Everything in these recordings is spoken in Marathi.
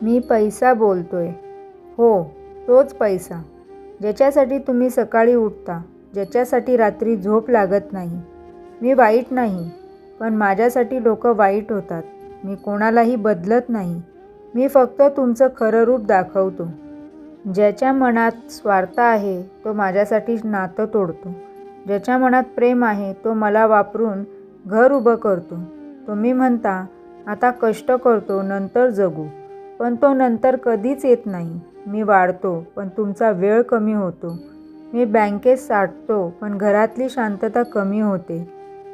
मी पैसा बोलतोय. हो, तोच पैसा. ज्याच्यासाठी तुम्ही सकाळी उठता, ज्याच्यासाठी रात्री झोप लागत नाही. मी वाईट नाही, पण माझ्यासाठी लोक वाईट होतात. मी कोणालाही बदलत नाही. मी फक्त तुमचं खरं रूप दाखवतो. ज्याच्या मनात स्वार्थ आहे तो माझ्यासाठी नातं तोडतो. ज्याच्या मनात प्रेम आहे तो मला वापरून घर उभं करतो. तुम्ही म्हणता आता कष्ट करतो नंतर जगू, पण तो नंतर कधीच येत नाही. मी वाढतो पण तुमचा वेळ कमी होतो. मी बँकेत साठतो पण घरातली शांतता कमी होते.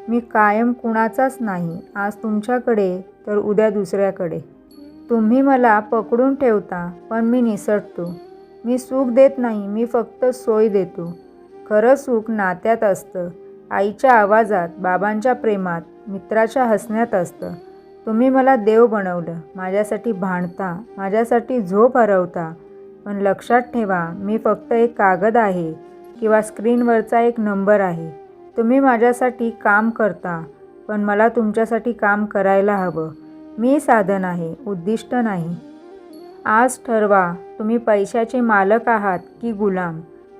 मी कायम कुणाचाच नाही, आज तुमच्याकडे तर उद्या दुसऱ्याकडे. तुम्ही मला पकडून ठेवता पण मी निसटतो. मी सुख देत नाही, मी फक्त सोय देतो. खरं सुख नात्यात असतं, आईच्या आवाजात, बाबांच्या प्रेमात, मित्राच्या हसण्यात असतं. तुम्ही मला देव बनवलं, माझ्यासाठी भांडता, माझ्यासाठी झोप हरवता. पण लक्षात ठेवा, मी फक्त एक कागद आहे किंवा स्क्रीनवरचा एक नंबर आहे. तुम्ही माझ्यासाठी काम करता, पण मला तुमच्यासाठी काम करायला हवं. मी साधन आहे, उद्दिष्ट नाही. आज ठरवा, तुम्ही पैशाचे मालक आहात की गुलाम.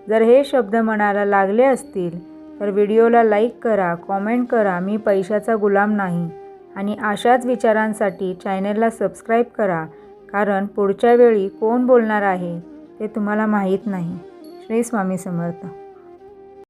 जर हे शब्द मनाला लागले असतील तर व्हिडिओला लाईक करा, कॉमेंट करा. मी पैशाचा गुलाम नाही. आणि अशाच विचारांसाठी चॅनलला सबस्क्राईब करा, कारण पुढच्या वेळी कोण बोलणार आहे ते तुम्हाला माहीत नाही. श्री स्वामी समर्थ.